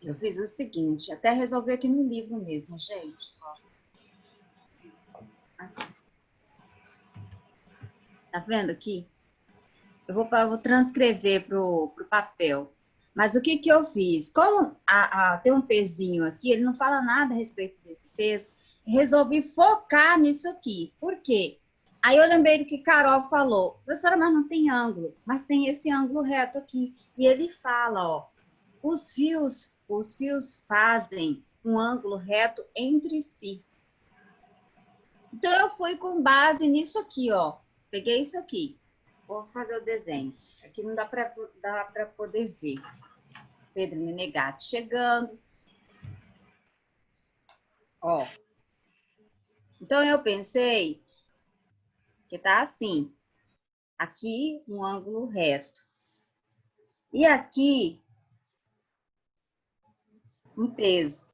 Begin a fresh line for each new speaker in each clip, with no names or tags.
Eu fiz o seguinte, até resolver aqui no livro mesmo, gente. Aqui. Tá vendo aqui? Eu vou transcrever para o papel. Mas o que que eu fiz? Como tem um pezinho aqui, ele não fala nada a respeito desse peso, resolvi focar nisso aqui. Por quê? Aí eu lembrei do que Carol falou. Professora, mas não tem ângulo, mas tem esse ângulo reto aqui. E ele fala, ó, os fios fazem um ângulo reto entre si. Então eu fui com base nisso aqui, ó. Peguei isso aqui. Vou fazer o desenho. Aqui não dá para poder ver. Pedro Menegatti chegando. Ó. Então, eu pensei que tá assim. Aqui, um ângulo reto. E aqui, um peso.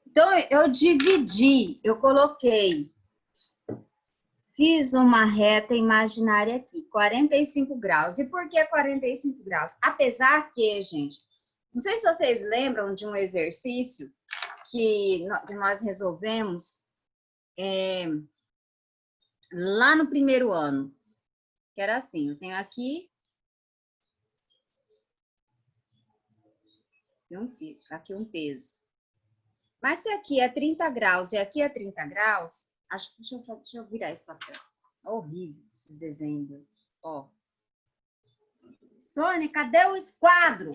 Então, eu dividi, eu coloquei. Fiz uma reta imaginária aqui, 45 graus. E por que 45 graus? Apesar que, gente, não sei se vocês lembram de um exercício que nós resolvemos lá no primeiro ano, que era assim, eu tenho aqui aqui um peso. Mas se aqui é 30 graus e aqui é 30 graus, deixa eu virar esse papel. É horrível esses desenhos. Ó. Sônia, cadê o esquadro?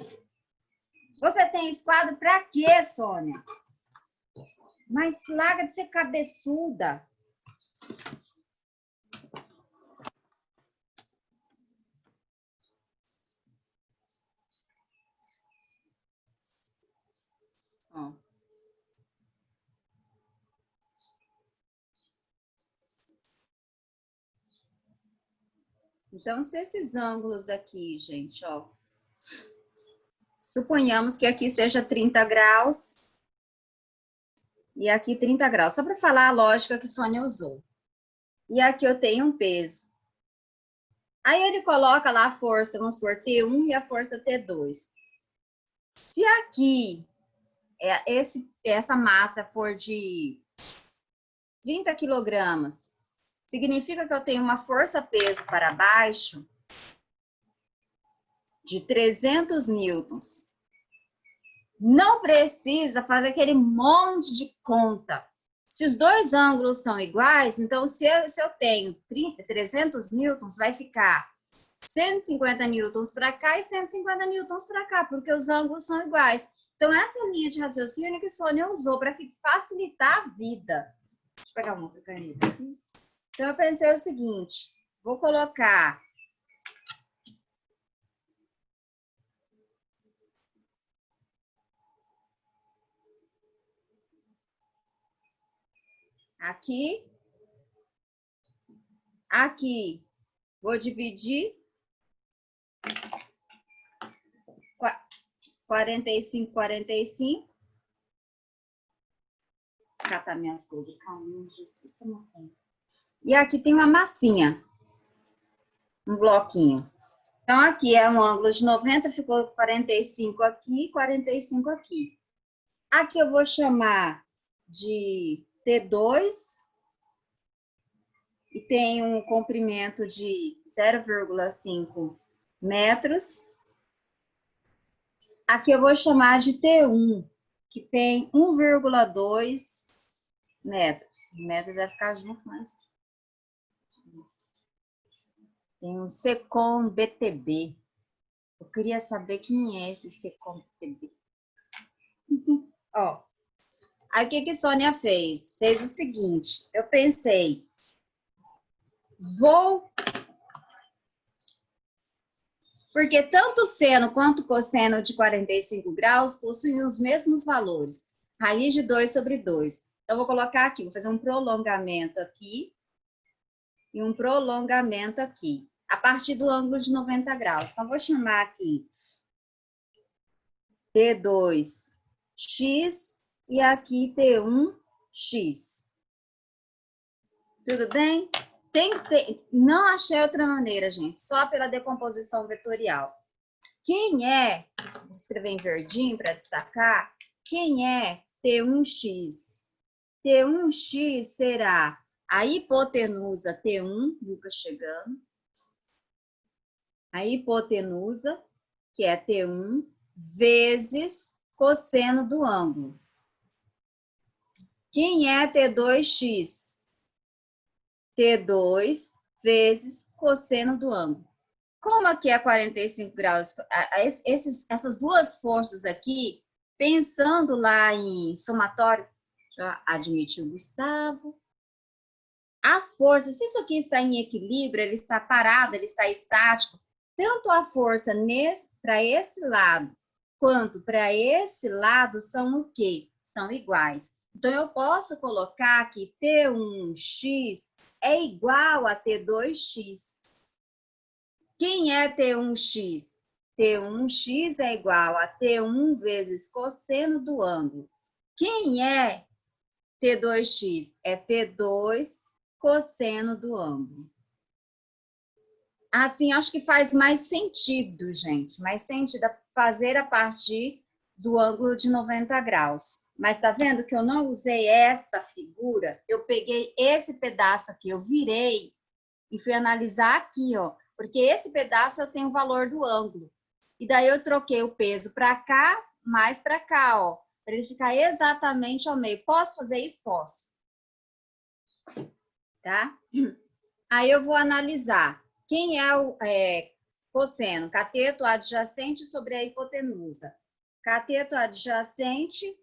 Você tem esquadro pra quê, Sônia? Mas larga de ser cabeçuda. Ó. Então, se esses ângulos aqui, gente, ó. Suponhamos que aqui seja 30 graus e aqui 30 graus. Só para falar a lógica que Sônia usou. E aqui eu tenho um peso. Aí ele coloca lá a força, vamos por T1 e a força T2. Se aqui essa massa for de 30 quilogramas, significa que eu tenho uma força-peso para baixo de 300 newtons. Não precisa fazer aquele monte de conta. Se os dois ângulos são iguais, então se eu tenho 300 newtons, vai ficar 150 newtons para cá e 150 newtons para cá, porque os ângulos são iguais. Então, essa linha de raciocínio que a Sônia usou para facilitar a vida. Deixa eu pegar uma outra caneta aqui. Então, eu pensei o seguinte, vou colocar aqui, aqui, vou dividir 45, 45. Catar minhas coisas. Jesus, e aqui tem uma massinha, um bloquinho. Então, aqui é um ângulo de 90, ficou 45 aqui, 45 aqui. Aqui eu vou chamar de T2 e tem um comprimento de 0,5 metros. Aqui eu vou chamar de T1, que tem 1,2 metros. Metros vai ficar junto, mas tem um Secom BTB. Eu queria saber quem é esse Secom BTB. Ó, aí o que Sônia fez? Fez o seguinte, eu pensei, porque tanto seno quanto cosseno de 45 graus possuem os mesmos valores. Raiz de 2 sobre 2. Então, vou colocar aqui, vou fazer um prolongamento aqui e um prolongamento aqui, a partir do ângulo de 90 graus. Então, vou chamar aqui T2x e aqui T1x. Tudo bem? Não achei outra maneira, gente, só pela decomposição vetorial. Quem é escrever em verdinho para destacar, quem é T1x? T1x será a hipotenusa T1, Lucas chegando, a hipotenusa, que é T1, vezes cosseno do ângulo. Quem é T2x? T2 vezes cosseno do ângulo. Como aqui é 45 graus, essas duas forças aqui, pensando lá em somatório, já admitiu o Gustavo, as forças, se isso aqui está em equilíbrio, ele está parado, ele está estático, tanto a força para esse lado quanto para esse lado são o quê? São iguais. Então, eu posso colocar que T1x é igual a T2x. Quem é T1x? T1x é igual a T1 vezes cosseno do ângulo. Quem é T2x? É T2 cosseno do ângulo. Assim, acho que faz mais sentido, gente. Mais sentido fazer a partir do ângulo de 90 graus. Mas tá vendo que eu não usei esta figura? Eu peguei esse pedaço aqui, eu virei e fui analisar aqui, ó. Porque esse pedaço eu tenho o valor do ângulo. E daí eu troquei o peso para cá, mais para cá, ó. Para ele ficar exatamente ao meio. Posso fazer isso? Posso. Tá? Aí eu vou analisar. Quem é o cosseno? Cateto adjacente sobre a hipotenusa. Cateto adjacente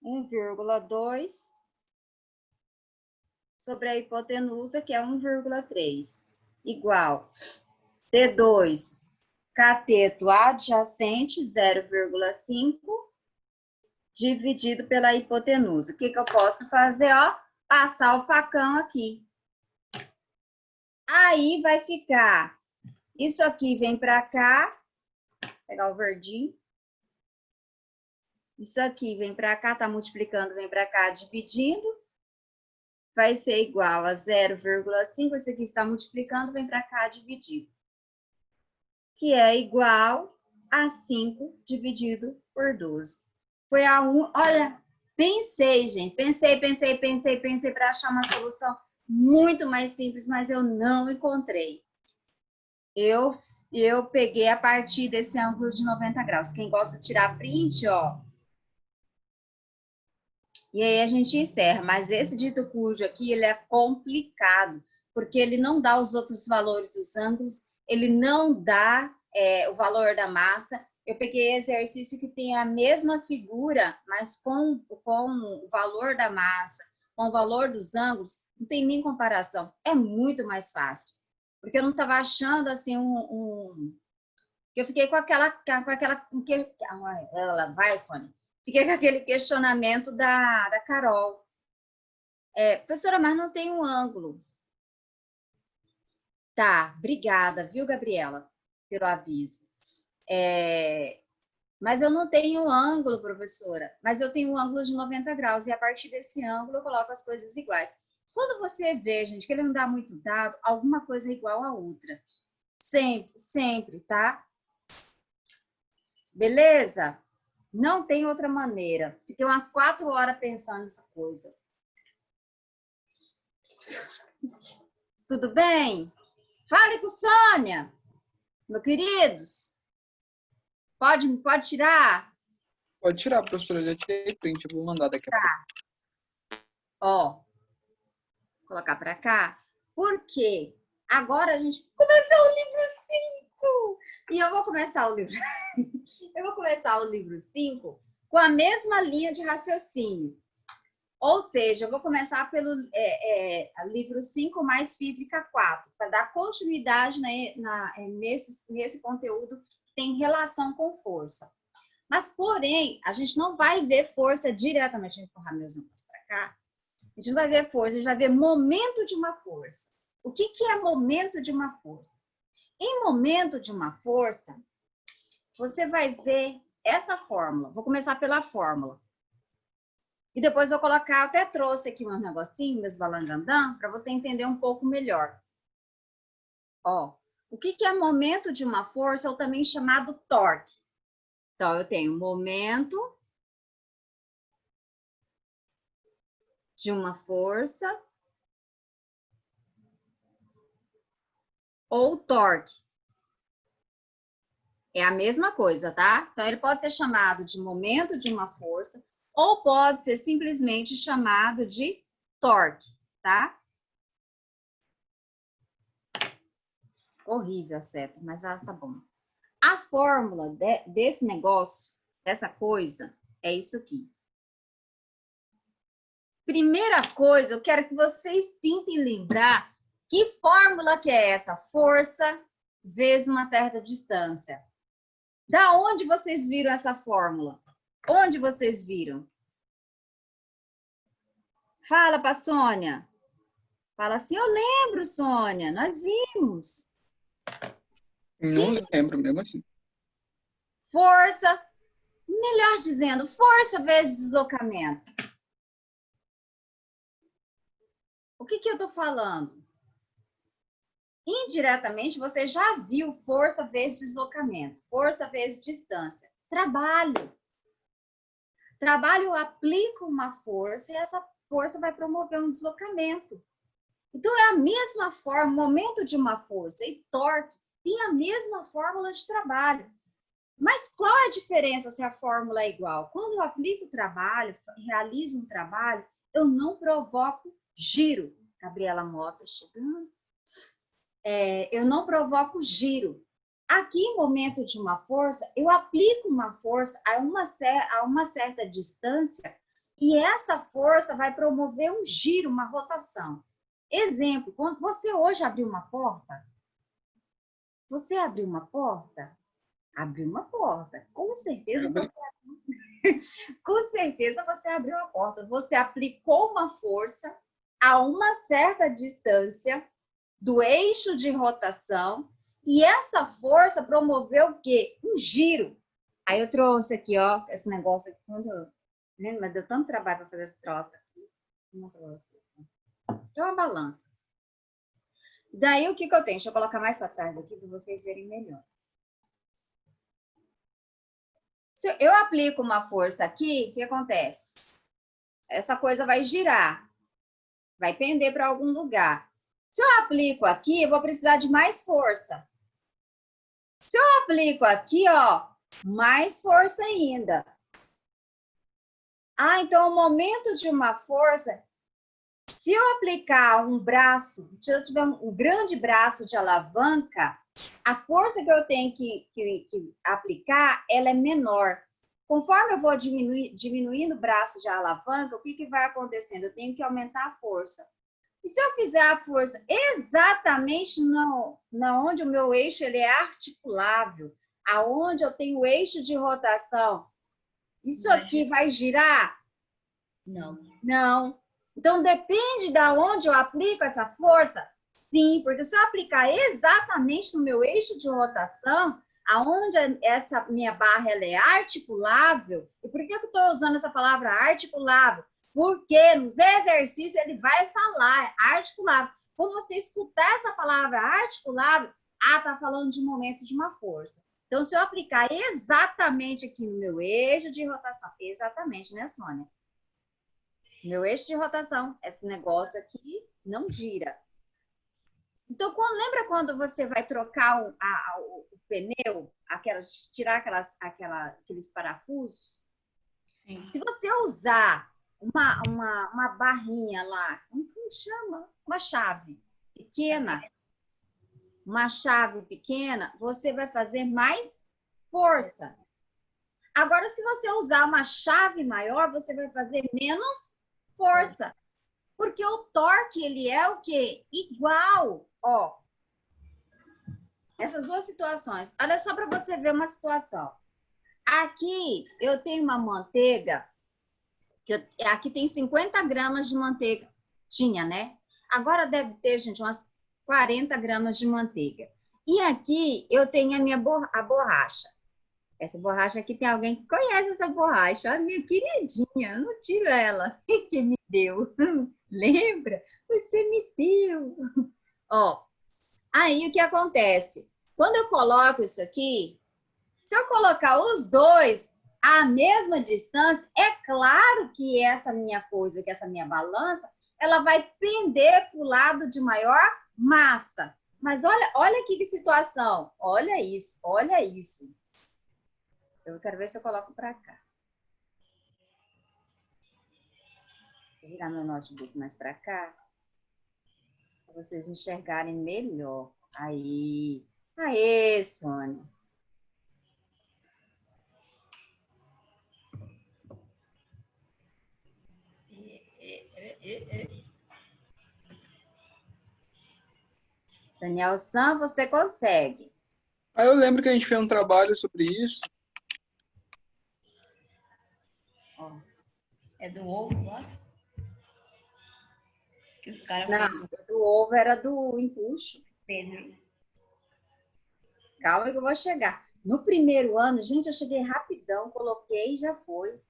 1,2 sobre a hipotenusa, que é 1,3, igual T2, cateto adjacente, 0,5, dividido pela hipotenusa. O que eu posso fazer? Ó, passar o facão aqui. Aí vai ficar, isso aqui vem para cá, vou pegar o verdinho. Isso aqui vem para cá, tá multiplicando, vem para cá, dividindo. Vai ser igual a 0,5, esse aqui está multiplicando, vem para cá, dividido. Que é igual a 5 dividido por 12. Foi a 1, olha, pensei, gente, pensei para achar uma solução muito mais simples, mas eu não encontrei. Eu peguei a partir desse ângulo de 90 graus. Quem gosta de tirar print, ó. E aí a gente encerra. Mas esse dito cujo aqui, ele é complicado, porque ele não dá os outros valores dos ângulos, ele não dá o valor da massa. Eu peguei exercício que tem a mesma figura, mas com o valor da massa, com o valor dos ângulos, não tem nem comparação. É muito mais fácil. Porque eu não estava achando assim eu fiquei com aquela ela vai, Sônia. Fiquei com aquele questionamento da Carol. Professora, mas não tem um ângulo. Tá, obrigada, viu, Gabriela, pelo aviso. Mas eu não tenho ângulo, professora. Mas eu tenho um ângulo de 90 graus. E a partir desse ângulo eu coloco as coisas iguais. Quando você vê, gente, que ele não dá muito dado, alguma coisa é igual a outra. Sempre, sempre, tá? Beleza? Não tem outra maneira. Fiquei umas 4 horas pensando nessa coisa. Tudo bem? Fale com Sônia, meus queridos. Pode tirar?
Pode tirar, professora. Já tirei print. Eu vou mandar daqui a pouco.
Ó, vou colocar para cá. Por quê? Agora a gente vai começar o livro 5. E eu vou começar o livro... eu vou começar o livro 5 com a mesma linha de raciocínio. Ou seja, eu vou começar pelo livro 5 mais Física 4, para dar continuidade nesse conteúdo que tem relação com força. Mas, porém, a gente não vai ver força diretamente. Deixa eu empurrar meus números para cá. A gente não vai ver força, a gente vai ver momento de uma força. O que é momento de uma força? Em momento de uma força, você vai ver essa fórmula. Vou começar pela fórmula. E depois vou colocar, até trouxe aqui um negocinho, meus balangandã, para você entender um pouco melhor. Ó, o que que é momento de uma força, ou também chamado torque? Então, eu tenho momento de uma força ou torque. É a mesma coisa, tá? Então, ele pode ser chamado de momento de uma força ou pode ser simplesmente chamado de torque, tá? Horrível a seta, mas tá bom. A fórmula desse negócio, dessa coisa, é isso aqui. Primeira coisa, eu quero que vocês tentem lembrar que fórmula que é essa? Força vezes uma certa distância. Da onde vocês viram essa fórmula? Onde vocês viram? Fala para Sônia. Fala assim, eu lembro, Sônia, nós vimos.
Não lembro mesmo assim.
Força, melhor dizendo, força vezes deslocamento. O que eu estou falando? Indiretamente, você já viu força vezes deslocamento, força vezes distância. Trabalho. Trabalho, eu aplico uma força e essa força vai promover um deslocamento. Então, é a mesma forma, momento de uma força e torque tem a mesma fórmula de trabalho. Mas qual é a diferença se a fórmula é igual? Quando eu aplico o trabalho, realizo um trabalho, eu não provoco giro. Gabriela Mota chegando. Eu não provoco giro. Aqui, em momento de uma força, eu aplico uma força a uma certa distância e essa força vai promover um giro, uma rotação. Exemplo, quando você hoje abriu uma porta, você abriu uma porta? Abriu uma porta. Com certeza você abriu a porta. Você aplicou uma força a uma certa distância do eixo de rotação e essa força promoveu o quê? Um giro. Aí eu trouxe aqui, ó, esse negócio aqui, mas deu tanto trabalho para fazer esse troço aqui. Nossa, é uma balança. Daí o que eu tenho? Deixa eu colocar mais para trás aqui para vocês verem melhor. Se eu aplico uma força aqui, o que acontece? Essa coisa vai girar, vai pender para algum lugar. Se eu aplico aqui, eu vou precisar de mais força. Se eu aplico aqui, ó, mais força ainda. Então o momento de uma força, se eu aplicar um braço, se eu tiver um grande braço de alavanca, a força que eu tenho que aplicar, ela é menor. Conforme eu vou diminuindo o braço de alavanca, o que vai acontecendo? Eu tenho que aumentar a força. E se eu fizer a força exatamente onde o meu eixo ele é articulável, aonde eu tenho o eixo de rotação, isso aqui vai girar?
Não.
Não. Então, depende de onde eu aplico essa força? Sim, porque se eu aplicar exatamente no meu eixo de rotação, aonde essa minha barra ela é articulável, e por que eu estou usando essa palavra articulável? Porque nos exercícios ele vai falar articulável. Quando você escutar essa palavra articulável, tá falando de momento de uma força. Então, se eu aplicar exatamente aqui no meu eixo de rotação, exatamente, né, Sônia? Meu eixo de rotação, esse negócio aqui não gira. Então, lembra quando você vai trocar o pneu, tirar aqueles parafusos?
Sim.
Se você usar uma barrinha lá, como chama? Uma chave pequena. Uma chave pequena, você vai fazer mais força. Agora, se você usar uma chave maior, você vai fazer menos força. Porque o torque, ele é o quê? Igual, ó. Essas duas situações. Olha só para você ver uma situação. Aqui, eu tenho uma manteiga, aqui tem 50 gramas de manteiga. Tinha, né? Agora deve ter, gente, umas 40 gramas de manteiga. E aqui, eu tenho a borracha. Essa borracha aqui, tem alguém que conhece essa borracha. A minha queridinha, eu não tiro ela. Que me deu. Lembra? Você me deu. Ó, Aí, o que acontece? Quando eu coloco isso aqui, se eu colocar os dois à mesma distância, é claro que essa minha coisa, que essa minha balança, ela vai pender para o lado de maior massa. Mas olha aqui que situação. Olha isso, olha isso. Eu quero ver se eu coloco para cá. Vou virar meu notebook mais para cá, para vocês enxergarem melhor. Aí. Aê, Sônia. Daniel San, você consegue.
Aí eu lembro que a gente fez um trabalho sobre isso.
Ó.
É do ovo lá? Que os caras
Não, do ovo era do empuxo.
Pedro.
Calma que eu vou chegar. No primeiro ano, gente, eu cheguei rapidão, coloquei e já foi.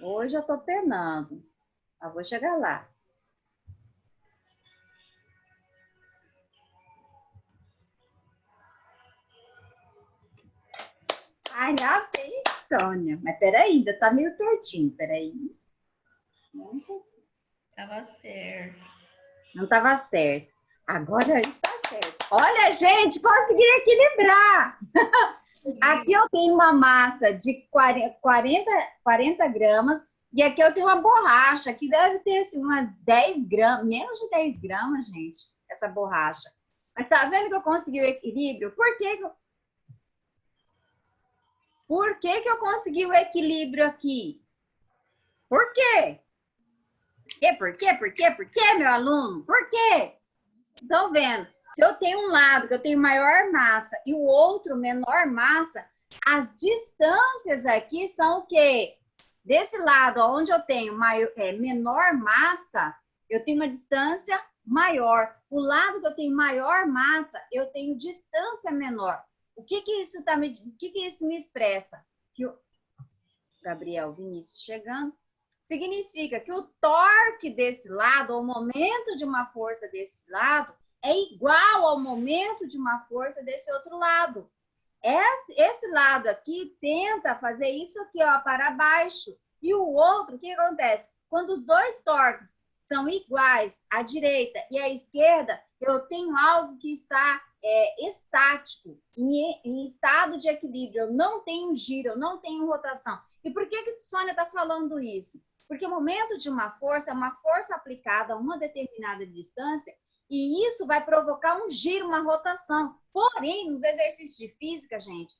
Hoje eu tô penando. Mas vou chegar lá. Ai, já fez, Sônia. Mas peraí, ainda tá meio tortinho. Peraí.
Tava certo.
Não estava certo. Agora está certo. Olha, gente, consegui equilibrar. Aqui eu tenho uma massa de 40 gramas e aqui eu tenho uma borracha que deve ter assim, umas 10 gramas, menos de 10 gramas, gente, essa borracha. Mas tá vendo que eu consegui o equilíbrio? Por que eu consegui o equilíbrio aqui? Por quê? Por quê, meu aluno? Por quê? Estão vendo? Se eu tenho um lado que eu tenho maior massa e o outro menor massa, as distâncias aqui são o quê? Desse lado, onde eu tenho menor massa, eu tenho uma distância maior. O lado que eu tenho maior massa, eu tenho distância menor. O que isso me expressa? Que o Gabriel Vinícius chegando. Significa que o torque desse lado, ou o momento de uma força desse lado, é igual ao momento de uma força desse outro lado. Esse lado aqui tenta fazer isso aqui, ó, para baixo. E o outro, o que acontece? Quando os dois torques são iguais, à direita e à esquerda, eu tenho algo que está estático, em estado de equilíbrio. Eu não tenho giro, eu não tenho rotação. E por que a Sônia está falando isso? Porque o momento de uma força é uma força aplicada a uma determinada distância e isso vai provocar um giro, uma rotação. Porém, nos exercícios de física, gente,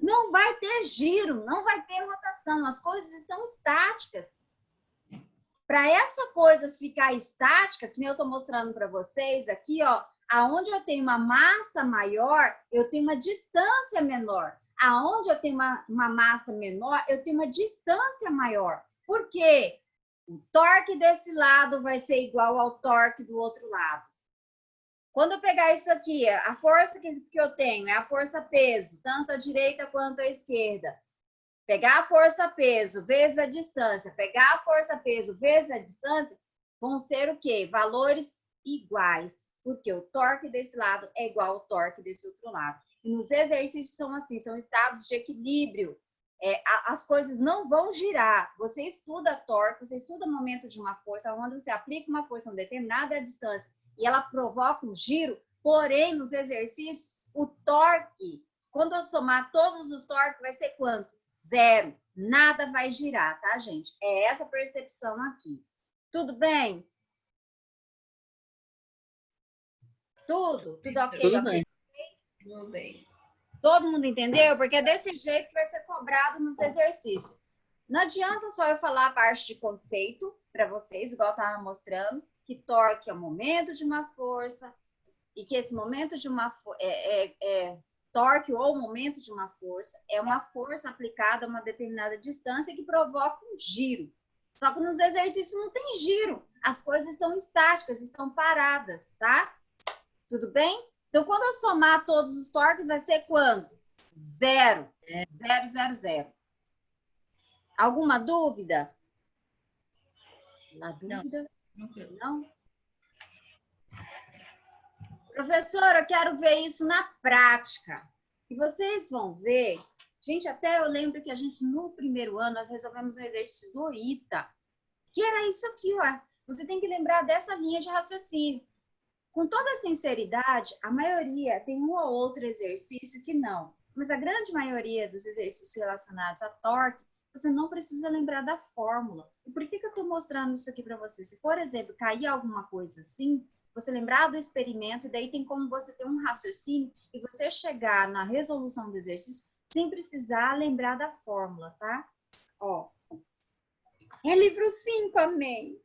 não vai ter giro, não vai ter rotação. As coisas estão estáticas. Para essa coisa ficar estática, que nem eu estou mostrando para vocês aqui, ó, aonde eu tenho uma massa maior, eu tenho uma distância menor. Aonde eu tenho uma massa menor, eu tenho uma distância maior. Por quê? O torque desse lado vai ser igual ao torque do outro lado. Quando eu pegar isso aqui, a força que eu tenho é a força-peso, tanto à direita quanto à esquerda. Pegar a força-peso vezes a distância, pegar a força-peso vezes a distância, vão ser o quê? Valores iguais, porque o torque desse lado é igual ao torque desse outro lado. E nos exercícios são assim, são estados de equilíbrio. As coisas não vão girar. Você estuda torque, você estuda o momento de uma força, onde você aplica uma força a uma determinada distância e ela provoca um giro, porém, nos exercícios, o torque, quando eu somar todos os torques, vai ser quanto? Zero. Nada vai girar, tá, gente? É essa percepção aqui. Tudo bem? Tudo ok?
Tudo
Ok?
bem.
Tudo bem.
Todo mundo entendeu? Porque é desse jeito que vai ser cobrado nos exercícios. Não adianta só eu falar a parte de conceito para vocês, igual eu estava mostrando, que torque é o momento de uma força e que esse momento de uma torque ou momento de uma força é uma força aplicada a uma determinada distância que provoca um giro. Só que nos exercícios não tem giro, as coisas estão estáticas, estão paradas, tá? Tudo bem? Então, quando eu somar todos os torques, vai ser quanto? Zero. Zero, zero, zero. Alguma dúvida? Na dúvida?
Não.
Não? Professora, eu quero ver isso na prática. E vocês vão ver. Gente, até eu lembro que a gente, no primeiro ano, nós resolvemos um exercício do ITA, que era isso aqui, ó. Você tem que lembrar dessa linha de raciocínio. Com toda sinceridade, a maioria tem um ou outro exercício que não. Mas a grande maioria dos exercícios relacionados a torque, você não precisa lembrar da fórmula. E por que eu estou mostrando isso aqui para você? Se, por exemplo, cair alguma coisa assim, você lembrar do experimento, e daí tem como você ter um raciocínio e você chegar na resolução do exercício sem precisar lembrar da fórmula, tá? Ó. É livro 5, amém.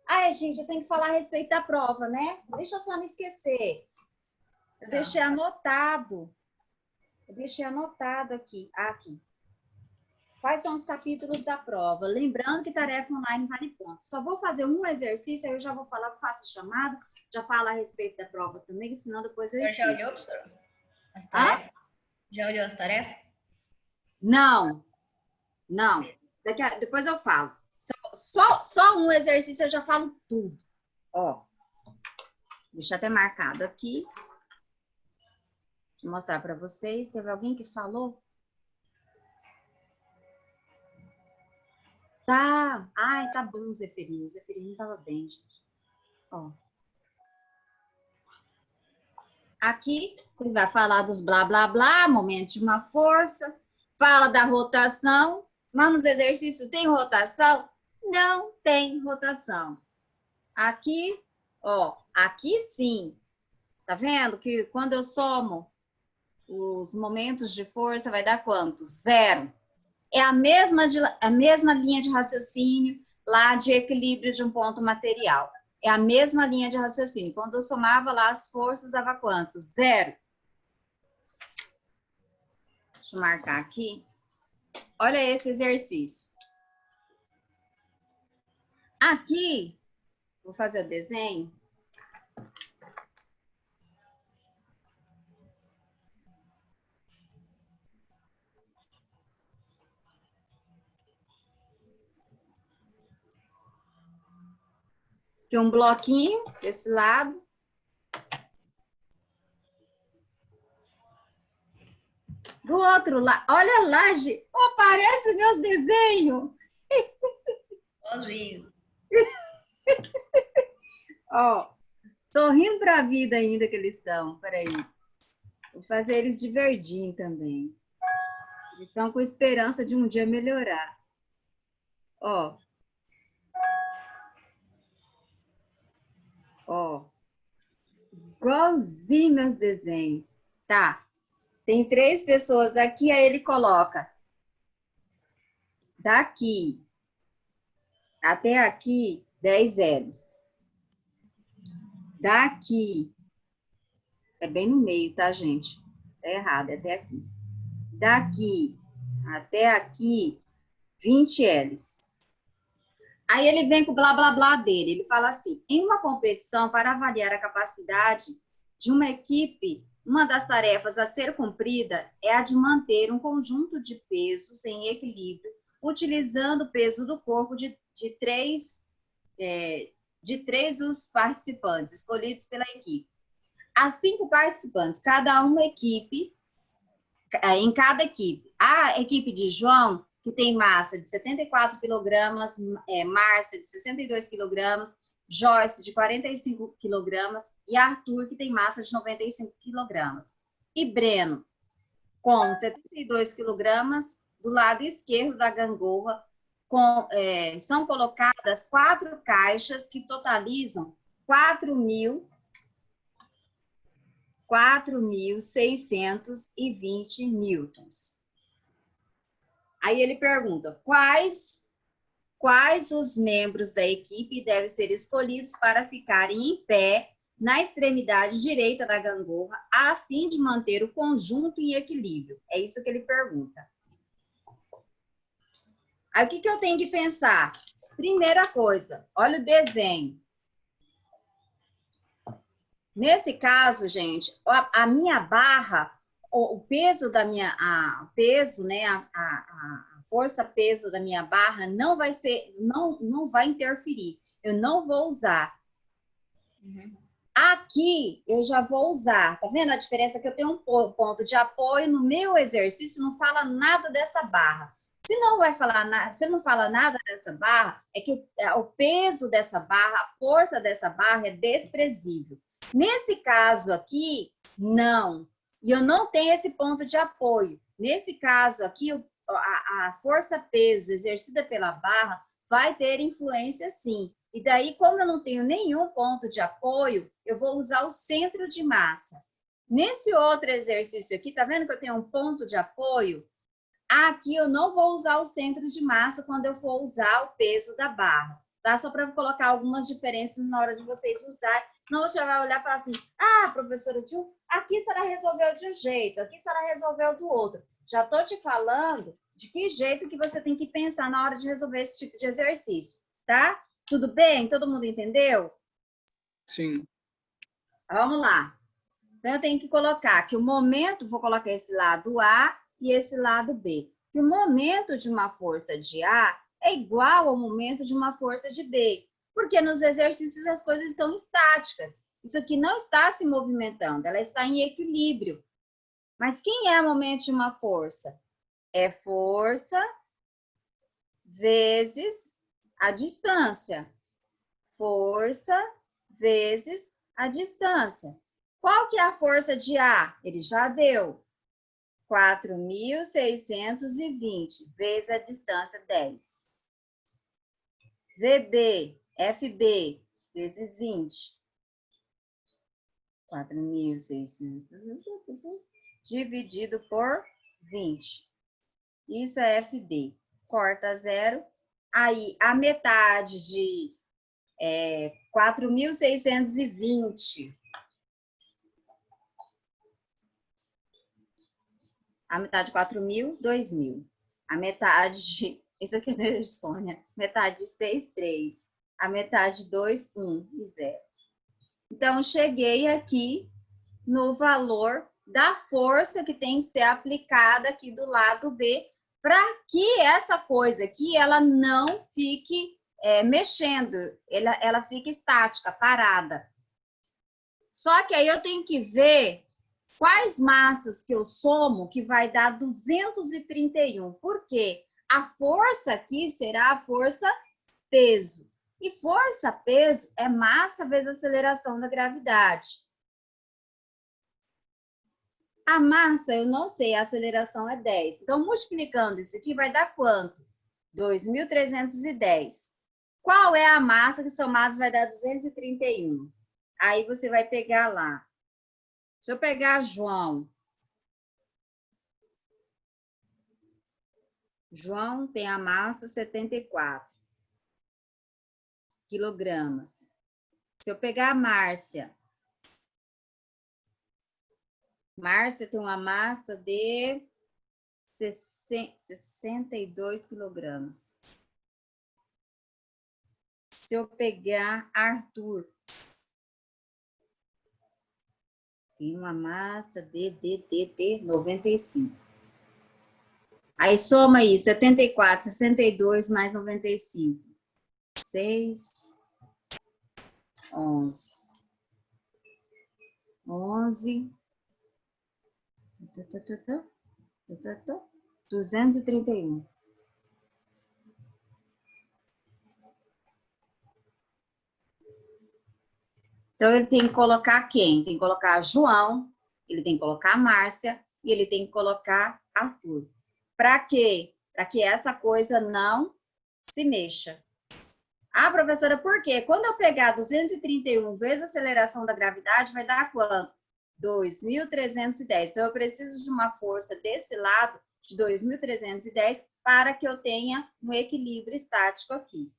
Ai, gente, eu tenho que falar a respeito da prova, né? Deixa eu só não esquecer. Eu deixei anotado. Eu deixei anotado aqui. Aqui. Quais são os capítulos da prova? Lembrando que tarefa online vale ponto. Só vou fazer um exercício, aí eu já vou falar, faço chamada, já falo a respeito da prova também, senão depois eu esqueço.
Já olhou, professora? As tarefas? Já olhou as tarefas?
Não. Não. Depois eu falo. Só um exercício eu já falo tudo. Ó. Deixa até marcado aqui. Vou mostrar para vocês. Teve alguém que falou? Tá. Ai, tá bom, Zeferino. Zeferino tava bem, gente. Ó. Aqui, ele vai falar dos blá, blá, blá, momento de uma força. Fala da rotação. Mas nos exercícios tem rotação? Não tem rotação. Aqui, ó. Aqui sim. Tá vendo que quando eu somo os momentos de força, vai dar quanto? 0. É a mesma linha de raciocínio lá de equilíbrio de um ponto material. É a mesma linha de raciocínio. Quando eu somava lá as forças, dava quanto? 0. Deixa eu marcar aqui. Olha esse exercício. Aqui, vou fazer o desenho. Aqui um bloquinho desse lado. Do outro lado, olha lá, gente. Oh, parece meus desenhos.
Sozinho.
Ó, sorrindo para a vida ainda que eles estão. Peraí. Vou fazer eles de verdinho também. Eles estão com esperança de um dia melhorar. Ó. Ó. Igualzinho meus desenhos. Tá. Tem 3 pessoas aqui, aí ele coloca daqui até aqui 10 L's. Daqui. É bem no meio, tá, gente? Tá errado, é até aqui. Daqui até aqui 20 L's. Aí ele vem com o blá, blá, blá dele. Ele fala assim, em uma competição, para avaliar a capacidade de uma equipe, uma das tarefas a ser cumprida é a de manter um conjunto de pesos em equilíbrio, utilizando o peso do corpo de três dos participantes escolhidos pela equipe. Há 5 participantes, em cada equipe. A equipe de João, que tem massa de 74 quilogramas, Márcia de 62 quilogramas, Joyce de 45 quilogramas e Arthur, que tem massa de 95 quilogramas. E Breno, com 72 quilogramas, do lado esquerdo da gangorra, são colocadas 4 caixas que totalizam 4.620 newtons. Aí ele pergunta, quais os membros da equipe devem ser escolhidos para ficarem em pé na extremidade direita da gangorra, a fim de manter o conjunto em equilíbrio? É isso que ele pergunta. Aí o que eu tenho que pensar? Primeira coisa, olha o desenho. Nesse caso, gente, a minha barra, o peso da minha, a força peso da minha barra não vai interferir. Eu não vou usar. Aqui eu já vou usar, tá vendo a diferença? Que eu tenho um ponto de apoio no meu exercício, não fala nada dessa barra. Se não vai falar nada, se não fala nada dessa barra, é que o peso dessa barra, a força dessa barra é desprezível. Nesse caso aqui, não. E eu não tenho esse ponto de apoio. Nesse caso aqui, a força-peso exercida pela barra vai ter influência sim. E daí, como eu não tenho nenhum ponto de apoio, eu vou usar o centro de massa. Nesse outro exercício aqui, tá vendo que eu tenho um ponto de apoio? Aqui eu não vou usar o centro de massa quando eu for usar o peso da barra, tá? Só para colocar algumas diferenças na hora de vocês usarem. Senão você vai olhar e falar assim, ah, professora Ju, aqui a senhora resolveu de um jeito, aqui a senhora resolveu do outro. Já tô te falando de que jeito que você tem que pensar na hora de resolver esse tipo de exercício, tá? Tudo bem? Todo mundo entendeu?
Sim.
Vamos lá. Então, eu tenho que colocar que o momento, vou colocar esse lado A e esse lado B. Que o momento de uma força de A é igual ao momento de uma força de B. Porque nos exercícios as coisas estão estáticas. Isso aqui não está se movimentando, ela está em equilíbrio. Mas quem é o momento de uma força? É força vezes a distância. Força vezes a distância. Qual que é a força de A? Ele já deu. 4.620 vezes a distância 10. VB, FB, vezes 20. 4.600 dividido por 20. Isso é FB. Corta zero. Aí, a metade de 4.620. A metade de 4.000, 2.000. A metade de... Isso aqui é de Sônia. Metade de 6, 3. A metade de 2, 1 e 0. Então, cheguei aqui no valor da força que tem que ser aplicada aqui do lado B, para que essa coisa aqui, ela não fique mexendo, ela fique estática, parada. Só que aí eu tenho que ver quais massas que eu somo que vai dar 231. Por quê? A força aqui será a força-peso. E força-peso é massa vezes aceleração da gravidade. A massa, eu não sei, a aceleração é 10. Então, multiplicando isso aqui, vai dar quanto? 2.310. Qual é a massa que somados vai dar 231? Aí você vai pegar lá. Se eu pegar João. João tem a massa 74 quilogramas. Se eu pegar a Márcia. Márcia tem uma massa de 62 quilogramas. Se eu pegar Arthur, tem uma massa de 95. Aí soma aí, 74, 62 mais 95. 6, 11. 11. 231. Então, ele tem que colocar quem? Tem que colocar João, ele tem que colocar Márcia e ele tem que colocar Arthur. Para quê? Para que essa coisa não se mexa. Ah, professora, por quê? Quando eu pegar 231 vezes a aceleração da gravidade, vai dar quanto? 2.310. Então, eu preciso de uma força desse lado de 2.310 para que eu tenha um equilíbrio estático aqui.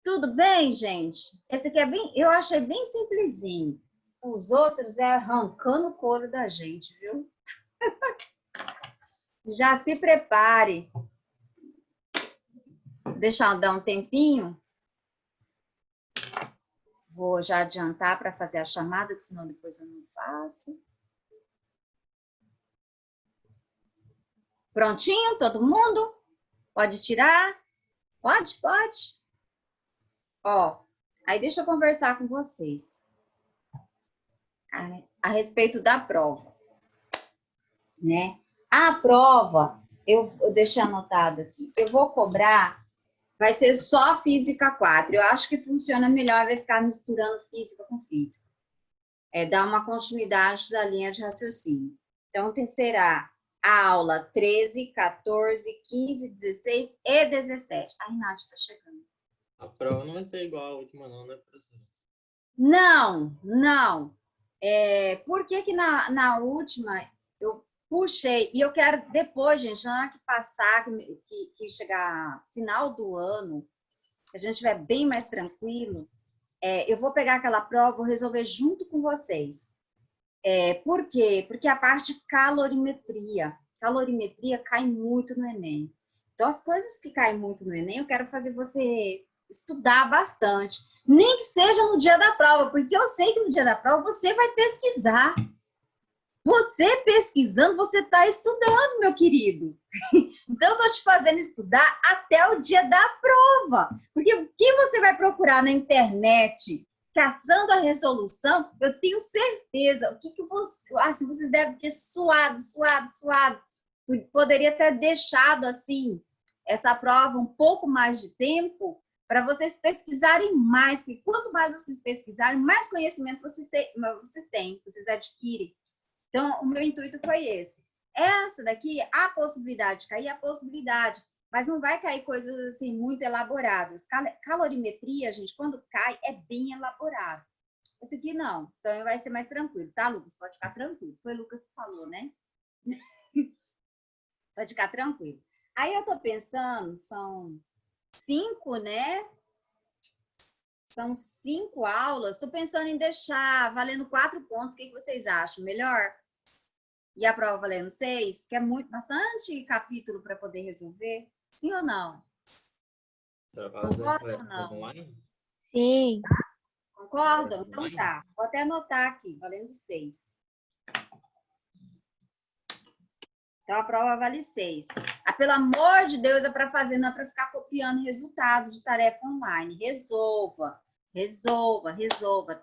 Tudo bem, gente? Esse aqui é bem, eu achei bem simplesinho. Os outros é arrancando o couro da gente, viu? Já se prepare. Deixa eu dar um tempinho. Vou já adiantar para fazer a chamada, que senão depois eu não faço. Prontinho, todo mundo? Pode tirar? Pode, pode. Ó, aí deixa eu conversar com vocês. a respeito da prova, né? A prova, eu deixei anotado aqui, eu vou cobrar, vai ser só Física 4. Eu acho que funciona melhor, vai ficar misturando Física com Física. Dar uma continuidade da linha de raciocínio. Então, será a aula 13, 14, 15, 16 e 17. A Renata está chegando.
A prova não vai ser igual à última, não, né, professora?
Não, não. Por que que na última eu puxei, e eu quero depois, gente, na hora que passar, que chegar final do ano, que a gente estiver bem mais tranquilo, eu vou pegar aquela prova, vou resolver junto com vocês. Por quê? Porque a parte de calorimetria cai muito no Enem. Então, as coisas que caem muito no Enem, eu quero fazer você estudar bastante. Nem que seja no dia da prova, porque eu sei que no dia da prova você vai pesquisar. Você pesquisando, você está estudando, meu querido. Então, eu estou te fazendo estudar até o dia da prova. Porque o que você vai procurar na internet, caçando a resolução, eu tenho certeza. O que você... assim, vocês devem ter suado. Poderia ter deixado, assim, essa prova um pouco mais de tempo para vocês pesquisarem mais. Porque quanto mais vocês pesquisarem, mais conhecimento vocês têm, vocês adquirem. Então, o meu intuito foi esse. Essa daqui, a possibilidade de cair, a possibilidade, mas não vai cair coisas assim muito elaboradas. Calorimetria, gente, quando cai, é bem elaborado. Esse aqui não, então vai ser mais tranquilo, tá, Lucas? Pode ficar tranquilo. Foi o Lucas que falou, né? Pode ficar tranquilo. Aí eu tô pensando, são 5, né? São 5 aulas. Estou pensando em deixar valendo 4 pontos. O que vocês acham? Melhor? E a prova valendo 6? Que é bastante capítulo para poder resolver? Sim ou não? Concordam ou não?
Sim.
Concordam? Então tá. Vou até anotar aqui, valendo 6. Então a prova vale 6. Pelo amor de Deus, é para fazer, não é para ficar copiando resultado de tarefa online. Resolva,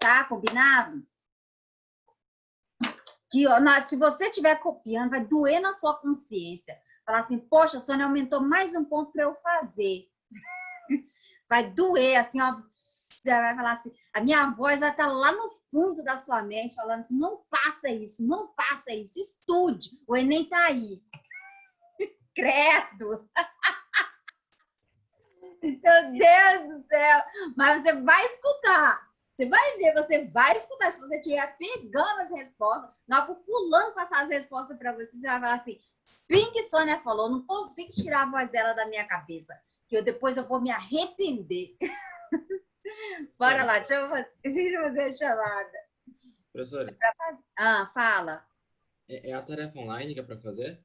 tá? Combinado? Que, se você estiver copiando, vai doer na sua consciência. Falar assim, poxa, a Sônia aumentou mais um ponto para eu fazer. Vai doer, assim, ó. Você vai falar assim, a minha voz vai estar lá no fundo da sua mente, falando assim, não faça isso, estude. O Enem tá aí. Credo! Meu Deus do céu! Mas você vai escutar. Você vai ver, você vai escutar. Se você estiver pegando as respostas, na hora que o fulano passar as respostas para você, você vai falar assim, bem que Sônia falou, não consigo tirar a voz dela da minha cabeça, que depois eu vou me arrepender. Bora lá, deixa eu fazer a chamada.
Professora,
Fala.
é a tarefa online que é para fazer?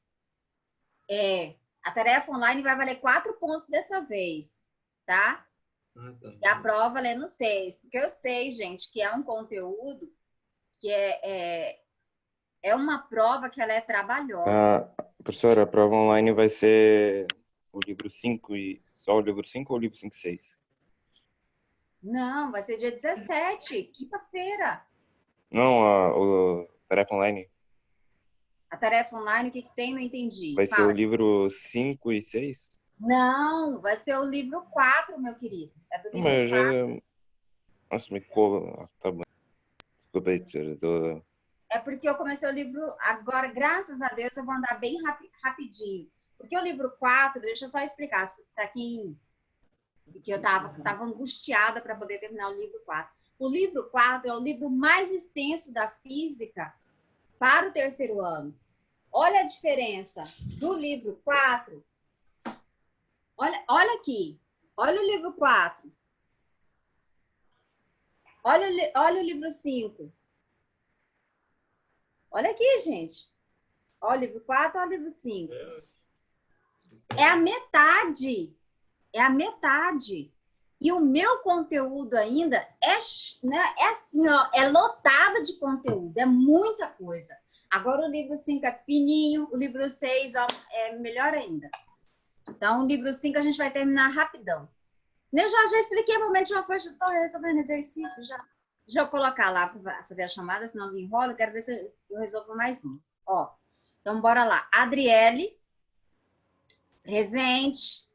A tarefa online vai valer 4 pontos dessa vez, tá?
Tá.
E a prova valendo 6, porque eu sei, gente, que é um conteúdo que é uma prova que ela é trabalhosa.
Professora, a prova online vai ser o livro 5 e só o livro 5 ou o livro 5 e 6?
Não, vai ser dia 17, quinta-feira.
Não, a tarefa online.
A tarefa online, o que tem? Não entendi.
Vai ser o livro 5 e 6?
Não, vai ser o livro 4, meu querido. É do livro 4.
Nossa, me cola. Tá bom. Desculpa aí, professora.
É porque eu comecei o livro agora, graças a Deus, eu vou andar bem rapidinho. Porque o livro 4, deixa eu só explicar para quem que eu estava angustiada para poder terminar o livro 4. O livro 4 é o livro mais extenso da física para o terceiro ano. Olha a diferença do livro 4. Olha aqui. Olha o livro 4. Olha o livro 5. Olha aqui, gente. Olha o livro 4, olha o livro 5. É a metade. É a metade. E o meu conteúdo ainda é assim, ó, é lotado de conteúdo, é muita coisa. Agora o livro 5 é fininho, o livro 6 ó, é melhor ainda. Então, o livro 5 a gente vai terminar rapidão. Eu já expliquei o momento de uma força, estou resolvendo exercício já. Deixa eu colocar lá para fazer a chamada, senão me enrola. Eu quero ver se eu resolvo mais um. Ó, então, bora lá. Adriele. Presente.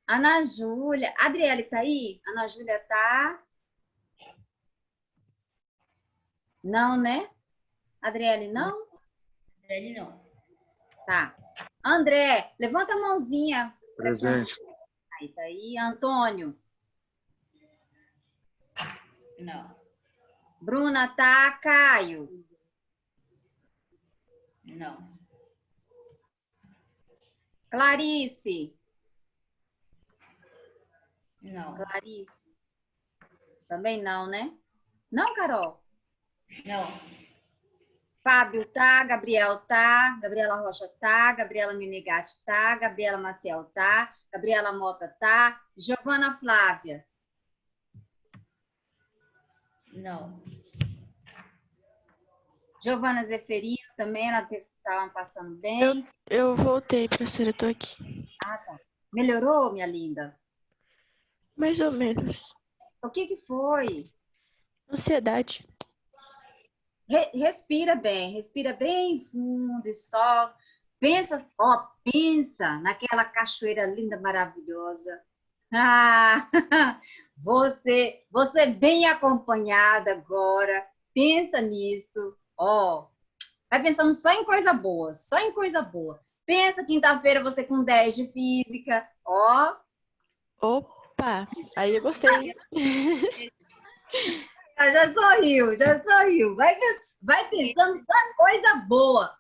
Ana Júlia. Adriele tá aí? Ana Júlia tá? Não, né? Adriele, não?
Ele não.
Tá. André, levanta a mãozinha.
Presente.
Aí, tá aí. Antônio.
Não.
Bruna, tá? Caio.
Não.
Clarice.
Não.
Clarice. Também não, né? Não, Carol?
Não.
Fábio tá, Gabriel tá, Gabriela Rocha tá, Gabriela Menegatti tá, Gabriela Maciel tá, Gabriela Mota tá, Giovana Flávia.
Não.
Giovana Zeferino também, ela estava passando bem.
Eu voltei, professora, eu tô aqui.
Ah, tá. Melhorou, minha linda?
Mais ou menos.
O que que foi?
Ansiedade.
Respira bem fundo e solta. Pensa, ó, pensa naquela cachoeira linda, maravilhosa. Ah, você bem acompanhada agora. Pensa nisso. Ó, vai pensando só em coisa boa, só em coisa boa. Pensa quinta-feira você com 10 de física. Ó,
Opa! Aí eu gostei.
já sorriu, já sorriu. Vai pensando só em coisa boa.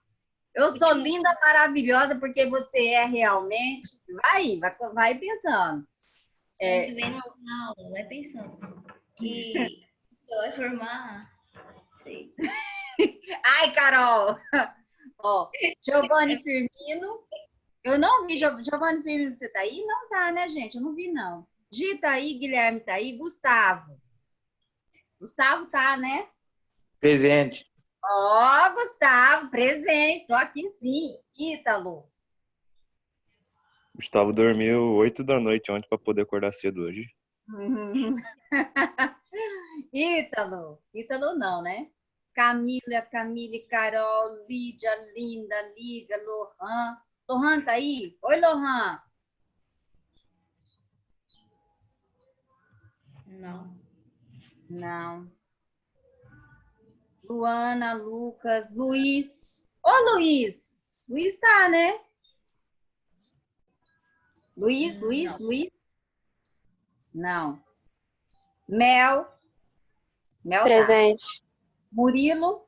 Eu sou linda, maravilhosa, porque você é realmente. Vai pensando.
Também na aula, vai pensando que vai formar. Sei.
Ai, Carol! Ó, Giovanni Firmino. Eu não vi, Giovanni Firmino, você tá aí? Não tá, né, gente? Eu não vi, não. Gi tá aí, Guilherme tá aí, Gustavo. Gustavo tá, né?
Presente.
Ó, Gustavo, presente. Tô aqui sim. Ítalo.
Gustavo dormiu 8 da noite ontem para poder acordar cedo hoje.
Ítalo. Ítalo não, né? Camila, Camille, Carol, Lídia, Linda, Lívia, Lohan. Lohan tá aí? Oi, Lohan.
Não.
Não. Luana, Lucas, Luiz. Ô, Luiz. Luiz tá, né? Luiz. Não. Mel. Mel tá.
Presente.
Murilo.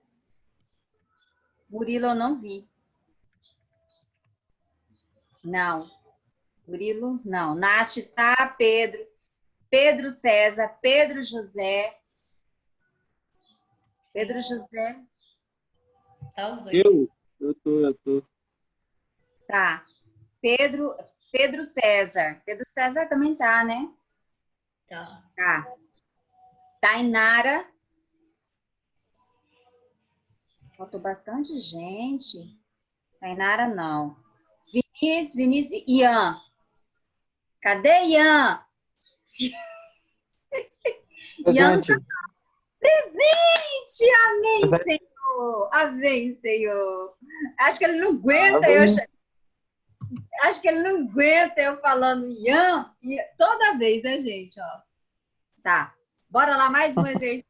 Murilo eu não vi. Não. Murilo, não. Nath tá, Pedro. Pedro César, Pedro José. Pedro José.
Tá os dois.
Eu tô.
Tá. Pedro César. Pedro César também tá, né?
Tá.
Tá. Tainara. Faltou bastante gente. Tainara, não. Vinícius. Ian. Cadê Ian? Ian
Presente.
presente! Amém, Senhor! Amém, Senhor! Acho que ele não aguenta Acho que ele não aguenta eu falando Ian toda vez, né, gente? Ó. Tá. Bora lá, mais um exercício.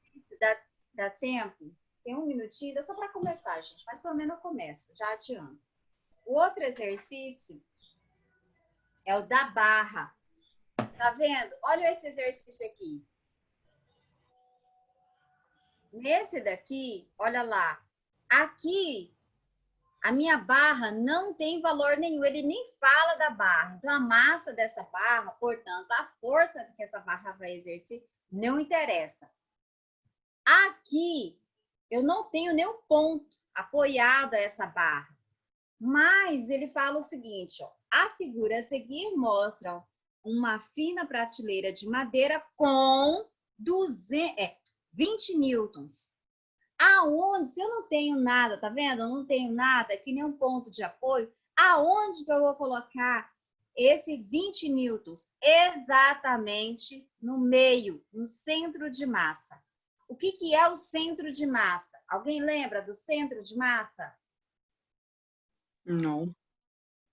Dá tempo? Tem um minutinho, dá só para começar, gente. Mas pelo menos eu começo, já adianto. O outro exercício é o da barra. Tá vendo? Olha esse exercício aqui. Nesse daqui, olha lá. Aqui, a minha barra não tem valor nenhum. Ele nem fala da barra. Então, a massa dessa barra, portanto, a força que essa barra vai exercer, não interessa. Aqui, eu não tenho nenhum ponto apoiado a essa barra. Mas ele fala o seguinte, ó. A figura a seguir mostra uma fina prateleira de madeira com 20 newtons. Aonde, se eu não tenho nada, tá vendo? Eu não tenho nada, aqui nenhum ponto de apoio, aonde que eu vou colocar esse 20 newtons exatamente no meio, no centro de massa. O que é o centro de massa? Alguém lembra do centro de massa?
Não.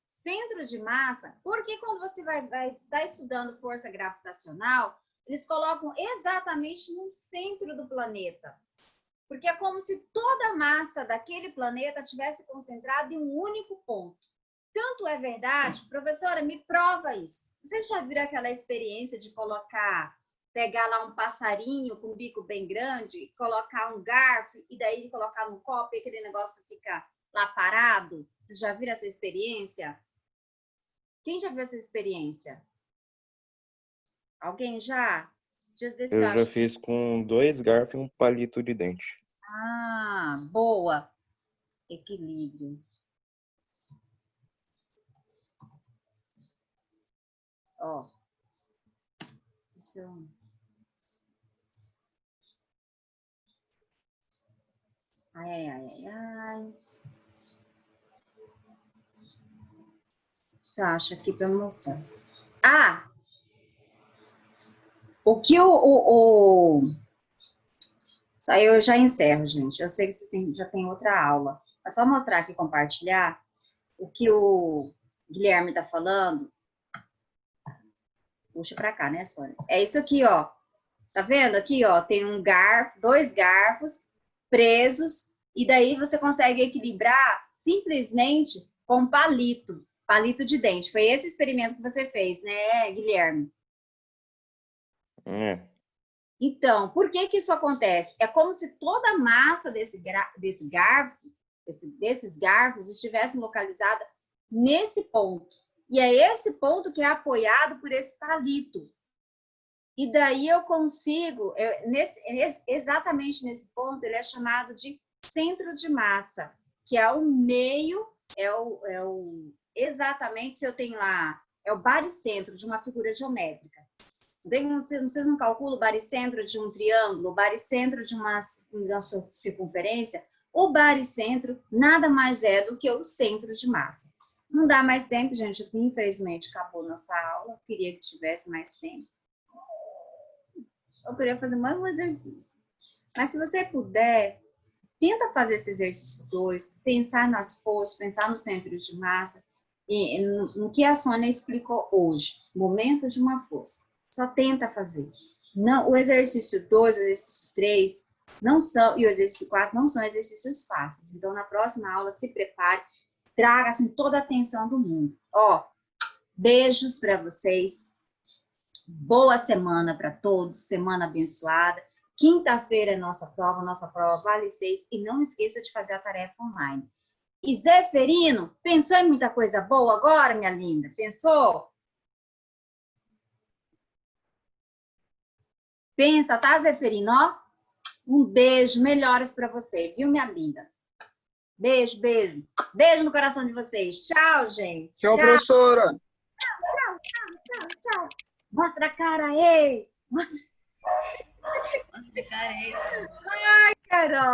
Centro de massa, porque quando você vai estar estudando força gravitacional, eles colocam exatamente no centro do planeta. Porque é como se toda a massa daquele planeta tivesse concentrada em um único ponto. Tanto é verdade, professora, me prova isso. Vocês já viram aquela experiência de pegar lá um passarinho com um bico bem grande, colocar um garfo e daí colocar num copo e aquele negócio fica lá parado? Vocês já viram essa experiência? Quem já viu essa experiência? Alguém já? Deixa eu ver se
Eu
eu
já
acho.
fiz com 2 garfos e um palito de dente.
Ah, boa. Equilíbrio. Ó. Deixa eu... Ai, ai, ai, ai. Você acha aqui para mostrar? Ah! O que Isso aí eu já encerro, gente. Eu sei que você já tem outra aula. É só mostrar aqui, compartilhar, o que o Guilherme está falando. Puxa para cá, né, Sônia? É isso aqui, ó. Tá vendo? Aqui, ó, tem um garfo, 2 garfos presos, e daí você consegue equilibrar simplesmente com palito de dente. Foi esse experimento que você fez, né, Guilherme?
É.
Então, por que isso acontece? É como se toda a massa desses garfos estivessem localizada nesse ponto. E é esse ponto que é apoiado por esse palito. E daí eu consigo, exatamente nesse ponto, ele é chamado de centro de massa, que é o meio, exatamente, se eu tenho lá, é o baricentro de uma figura geométrica. Vocês não calculam o baricentro de um triângulo, o baricentro de uma circunferência? O baricentro nada mais é do que o centro de massa. Não dá mais tempo, gente, infelizmente acabou nossa aula, eu queria que tivesse mais tempo. Eu queria fazer mais um exercício. Mas se você puder, tenta fazer esse exercício 2, pensar nas forças, pensar no centro de massa, e no que a Sônia explicou hoje, momento de uma força. Só tenta fazer. Não, o exercício 2, o exercício 3 não são, e o exercício 4 não são exercícios fáceis. Então, na próxima aula, se prepare, traga assim, toda a atenção do mundo. Ó, beijos para vocês. Boa semana para todos, semana abençoada. Quinta-feira é nossa prova vale 6. E não esqueça de fazer a tarefa online. E Zeferino, pensou em muita coisa boa agora, minha linda? Pensou? Pensa, tá, Zeferino? Ó, um beijo, melhoras para você, viu, minha linda? Beijo, beijo. Beijo no coração de vocês. Tchau, gente.
Tchau, professora.
Tchau. Mostra a cara, ei!
Nossa, cara, é isso.
Carol!